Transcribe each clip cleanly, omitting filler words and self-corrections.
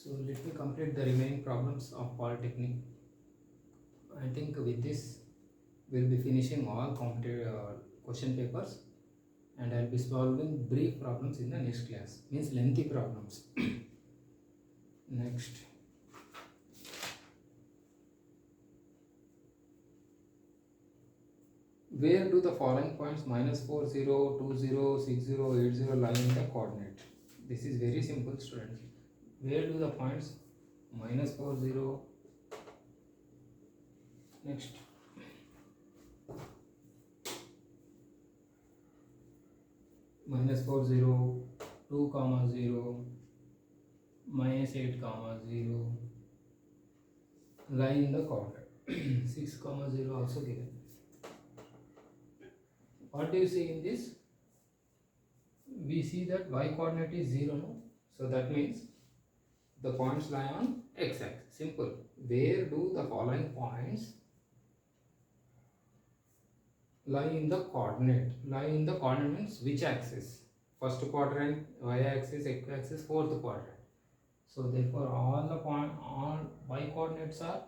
So let me complete the remaining problems of Polytechnic. I think with this we'll be finishing all completed question papers, and I'll be solving brief problems in the next class, means lengthy problems. Next, where do the following points -4, 0, 2, 0, 6, 0, 8, 0 lie in the coordinate? This is very simple, students. Where do the points -4, 0, next -4, 0, 2, 0, -8, 0 lie in the coordinate. 6, 0 also given. What do you see in this? We see that y coordinate is 0, no? So that means the points lie on x axis. Simple. Where do the following points lie in the coordinate? Lie in the coordinate means which axis? First quadrant, y axis, x axis, fourth quadrant. So therefore all y coordinates are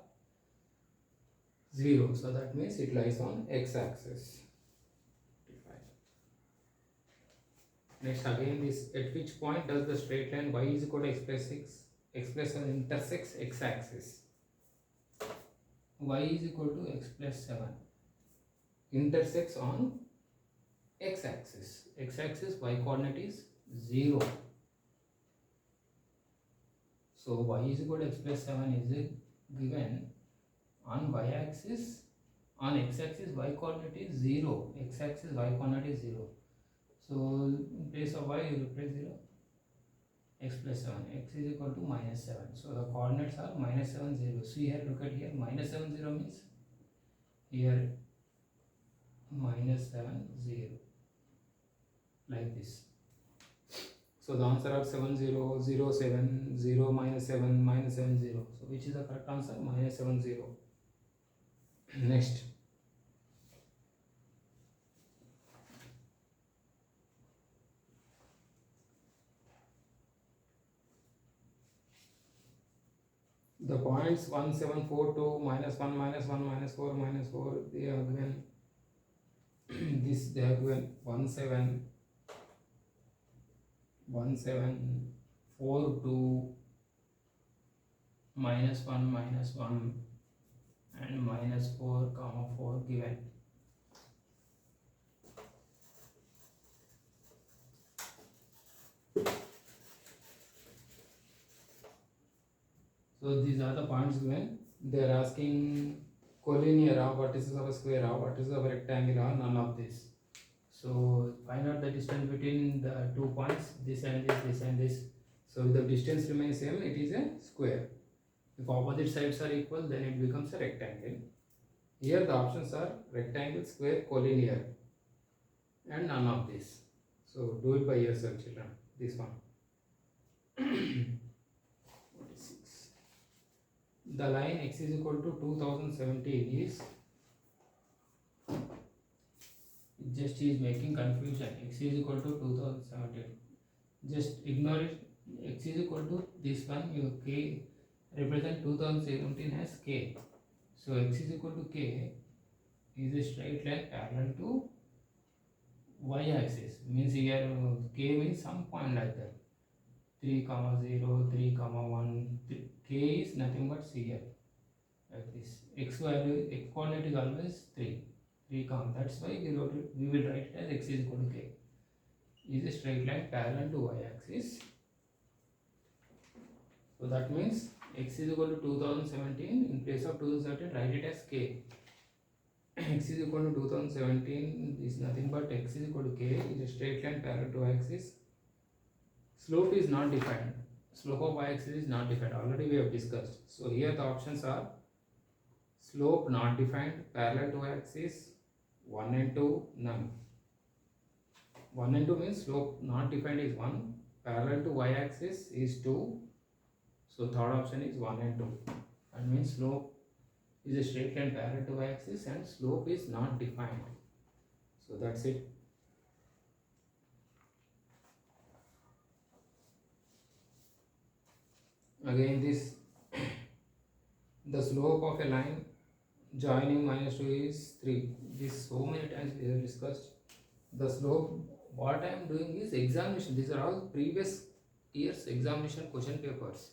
0. So that means it lies on x axis. Next, again this, at which point does the straight line y is equal to x plus 6 intersects x axis? Y is equal to x plus 7 intersects on x axis. X axis y coordinate is 0. So y is equal to x plus 7 is given on y axis. On x axis y coordinate is 0. X axis y coordinate is 0. So in place of y you replace 0, x plus 7, x is equal to -7. So the coordinates are -7, 0. See here, look at here, -7, 0 means here -7, 0, like this. So the answer are 7, 0, 0, 7, 0, -7, -7, 0. So which is the correct answer? -7, 0. Next. The points 1, 7, 4, 2, -1, -1, -4, -4, they are given this, they are given 1, 7, 1, 7, 4, 2, -1, -1 and -4, 4 given. So these are the points given. They are asking collinear or vertices of a square or vertices of a rectangle or none of this. So find out the distance between the 2 points, this and this, this and this. So if the distance remains same, it is a square. If opposite sides are equal, then it becomes a rectangle. Here the options are rectangle, square, collinear and none of this. So do it by yourself, children. This one. The line x is equal to 2017 is, it just is making confusion. X is equal to 2017. Just ignore it. X is equal to this one. You k represent 2017 as k. So x is equal to k is a straight line parallel to y axis. Means here k means some point like that. 3, 0, 3, 1. K is nothing but here, like this. X value, x coordinate is always 3. That's why we will write it as x is equal to k. Is a straight line parallel to y axis. So that means x is equal to 2017. In place of 2017, write it as k. X is equal to 2017 is nothing but x is equal to k is a straight line parallel to y axis. Slope is not defined. Slope of y-axis is not defined. Already we have discussed. So here the options are slope not defined, parallel to y-axis, 1 and 2, none. 1 and 2 means slope not defined is 1, parallel to y-axis is 2. So third option is 1 and 2. That means slope is a straight line parallel to y-axis and slope is not defined. So that's it. Again this, the slope of a line joining minus 2 is 3. This so many times we have discussed. The slope, what I am doing is examination. These are all previous years examination question papers.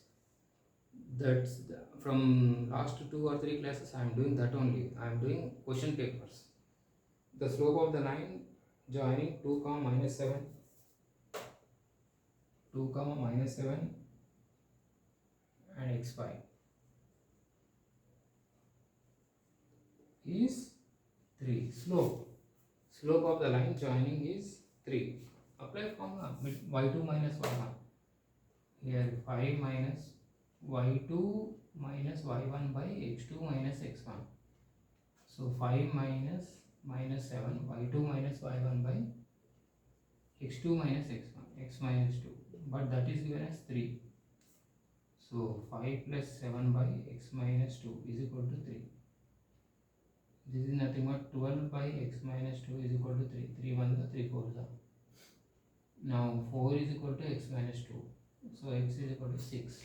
That's from last 2 or 3 classes I am doing that only. I am doing question papers. The slope of the line joining 2 comma minus 7, 2 comma minus 7 and x5 is 3. Slope of the line joining is 3. Apply formula y2 minus y1. Here 5 minus y2 minus y1 by x2 minus x1. So 5 minus 7 y2 minus y1 by x2 minus x1 x minus 2, but that is given as 3. So 5 plus 7 by x minus 2 is equal to 3. This is nothing but 12 by x minus 2 is equal to 3. 3 1 the 3 4 the. Now 4 is equal to x minus 2. So x is equal to 6.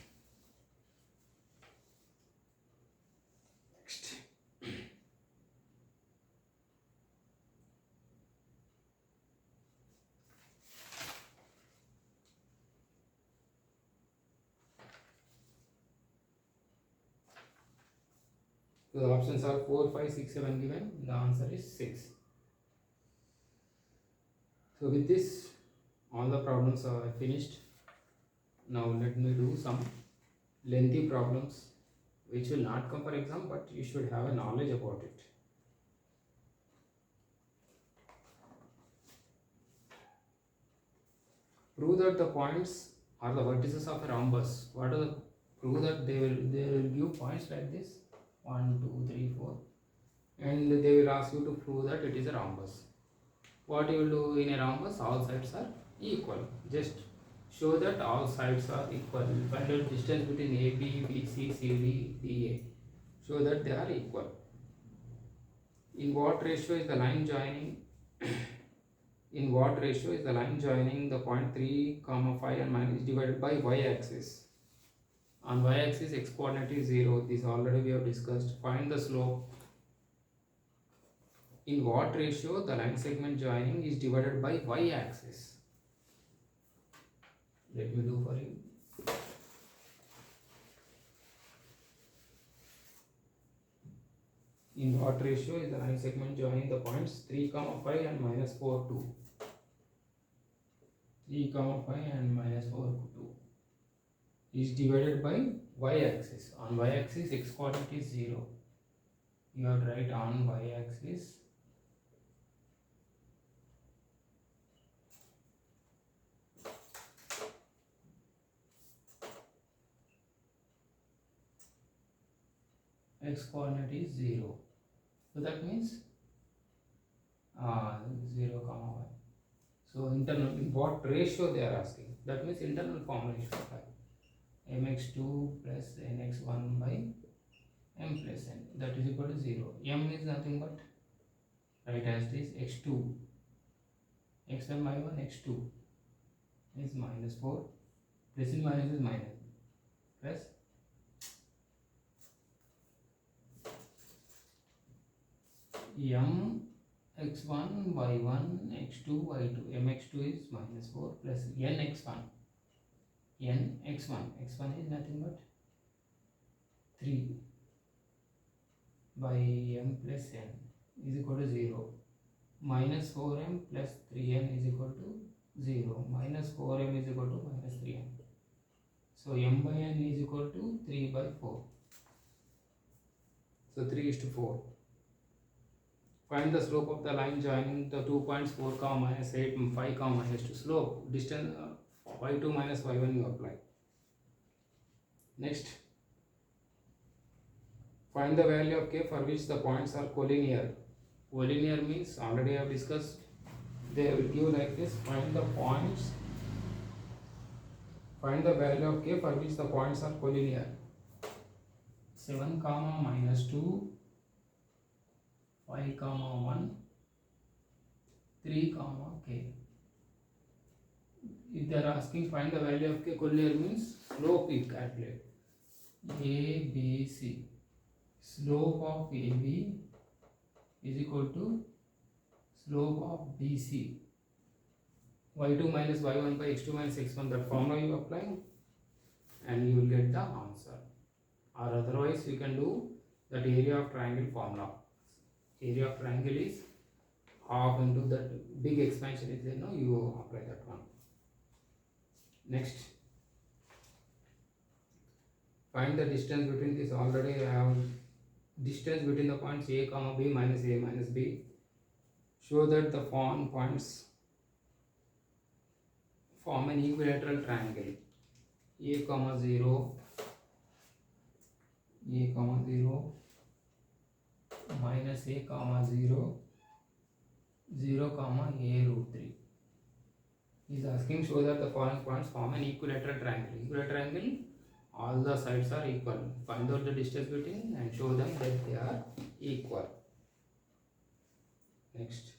Next. So the options are 4, 5, 6, 7 given. The answer is 6. So with this, all the problems are finished. Now let me do some lengthy problems which will not come for exam, but you should have a knowledge about it. Prove that the points are the vertices of a rhombus. What are the prove that they will give points like this 1, 2, 3, 4, and they will ask you to prove that it is a rhombus. What you will do in a rhombus? All sides are equal. Just show that all sides are equal. Find the distance between AB, BC, CD, DA. Show that they are equal. In what ratio is the line joining? In what ratio is the line joining the point 3, 5 and minus divided by y-axis? On y-axis, x coordinate is 0. This already we have discussed. Find the slope. In what ratio the line segment joining is divided by y-axis? Let me do for you. In what ratio is the line segment joining the points 3, 5 and minus 4, 2? 3, 5 and minus 4, 2 is divided by y-axis. On y-axis, x coordinate is 0. You have to write on y-axis x coordinate is 0. So that means 0 comma y. So internal, in what ratio they are asking? That means internal formula you should apply. mx2 plus nx1 by m plus n, that is equal to 0. M is nothing but, write as this x2, x1 by 1, x2 is minus 4, plus in minus is minus, plus m x1 by 1, x2 by 2, mx2 is minus 4 plus n x1, x1 is nothing but 3 by m plus n is equal to 0, minus 4m plus 3n is equal to 0, minus 4m is equal to minus 3n. So m by n is equal to 3 by 4. So 3 is to 4. Find the slope of the line joining the 2 points 4, minus 8, 5, minus 2. Slope, distance y2 minus y1 you apply. Next, find the value of k for which the points are collinear. Collinear means, already I have discussed, they will give like this. Find the points, find the value of k for which the points are collinear. 7, minus 2, 5, 1, 3, k. If they are asking find the value of k, collinear means slope you calculate. ABC. Slope of AB is equal to slope of BC. y2 minus y1 by x2 minus x1, that formula you apply and you will get the answer. Or otherwise you can do that area of triangle formula. Area of triangle is half into that big expansion is there, no, you apply that one. Next, find the distance between this. Already I have distance between the points a comma b minus a minus b. Show that the points form an equilateral triangle. A comma 0, a comma 0, minus a comma 0, 0 comma a root 3. He is asking show that the following points form an equilateral triangle. Equilateral triangle, all the sides are equal. Find out the distance between and show them that they are equal. Next,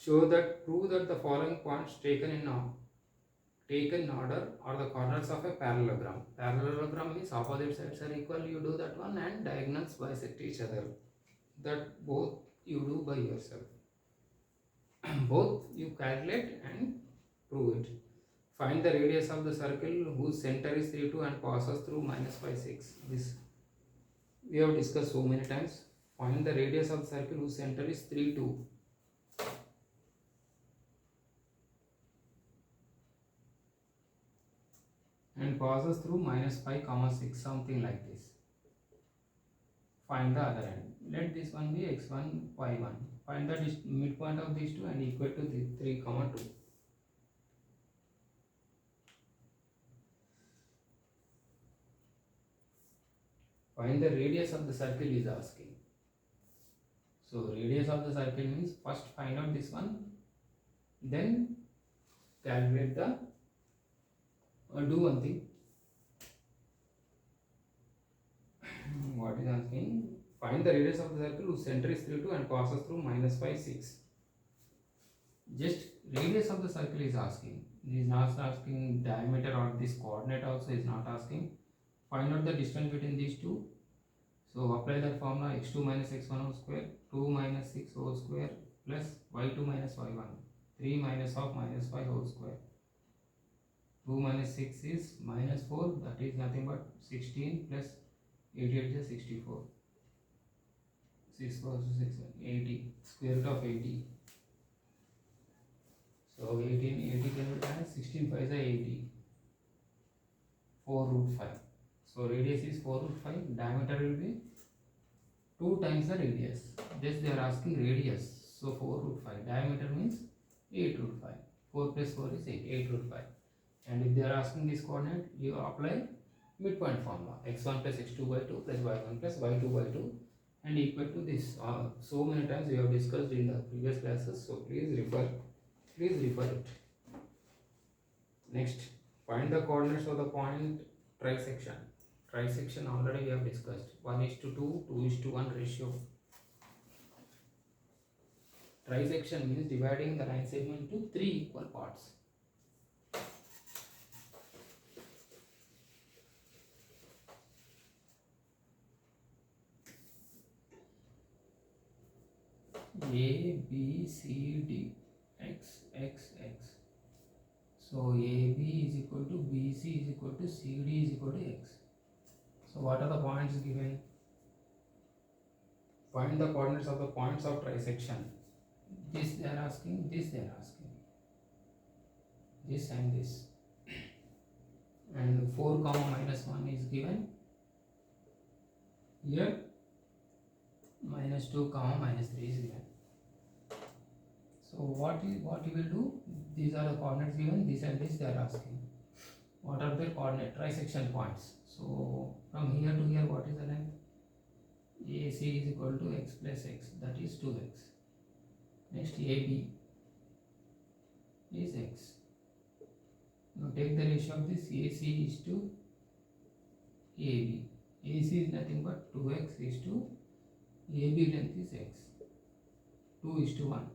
prove that the following points taken in order are the corners of a parallelogram. Parallelogram means opposite sides are equal, you do that one, and diagonals bisect each other. That both you do by yourself. Both you calculate and prove it. Find the radius of the circle whose center is 3, 2 and passes through minus 5, 6. This we have discussed so many times. Find the radius of the circle whose center is 3, 2. And passes through minus 5, 6, something like this. Find the other end. Let this one be x1, y1. Find the midpoint of these two and equal to the 3, 2. Find the radius of the circle is asking. So radius of the circle means first find out this one, then calculate the, or do one thing. What is asking? Find the radius of the circle whose center is 3, 2 and passes through minus 5, 6. Just radius of the circle is asking. It is not asking diameter or this coordinate also is not asking. Find out the distance between these two. So apply that formula x2 minus x1 whole square, 2 minus 6 whole square plus y2 minus y1, 3 minus of minus 5 whole square. 2 minus 6 is minus 4, that is nothing but 16 plus 88 is 64. 6 4 6 80, square root of 80. So 80 can be done, 16 5 is 80. 4 root 5. So radius is 4 root 5, diameter will be 2 times the radius. This they are asking radius. So 4 root 5. Diameter means 8 root 5. 4 plus 4 is 8 root 5. And if they are asking this coordinate, you apply midpoint formula. x1 plus x2 by 2 plus y1 plus y2 by 2 and equal to this. So many times we have discussed in the previous classes. So please refer it. Next, find the coordinates of the point trisection. Trisection already we have discussed. 1:2, 2:1 ratio. Trisection means dividing the line segment into 3 equal parts. A, B, C, D, X, X, X. So AB is equal to BC is equal to CD is equal to X. So what are the points given? Find the coordinates of the points of trisection. This they are asking, this they are asking. This and this. And 4 comma minus 1 is given. Here minus 2 comma minus 3 is given. So what you will do? These are the coordinates given, this and this they are asking. What are the coordinate trisection points? So from here to here, what is the length? AC is equal to x plus x, that is 2x. Next AB is x. Now take the ratio of this. AC is to AB. AC is nothing but 2x is to AB length is x. 2:1.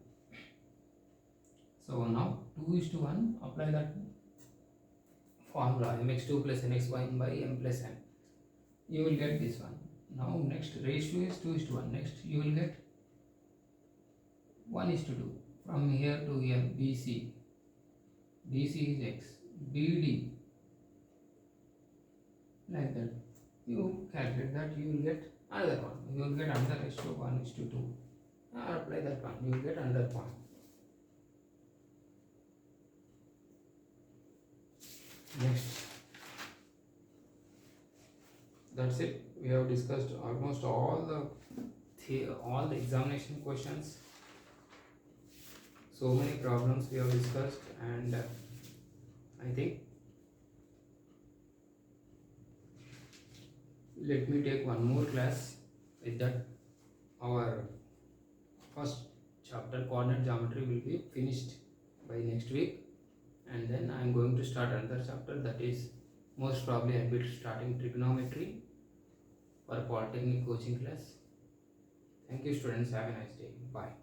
So now 2:1, apply that formula mx2 plus nx1 by m plus n. You will get this one. Now next ratio is 2:1. Next you will get 1:2. From here to here BC. BC is x. BD. Like that. You calculate that, you will get another one. You will get another ratio 1:2. Now apply that one. You will get another point. Next. That's it. We have discussed almost all the examination questions. So many problems we have discussed, and I think let me take one more class. With that, our first chapter coordinate geometry will be finished by next week, and then I am going to start another chapter, that is most probably I will be starting trigonometry for Polytechnic coaching class. Thank you students, have a nice day. Bye.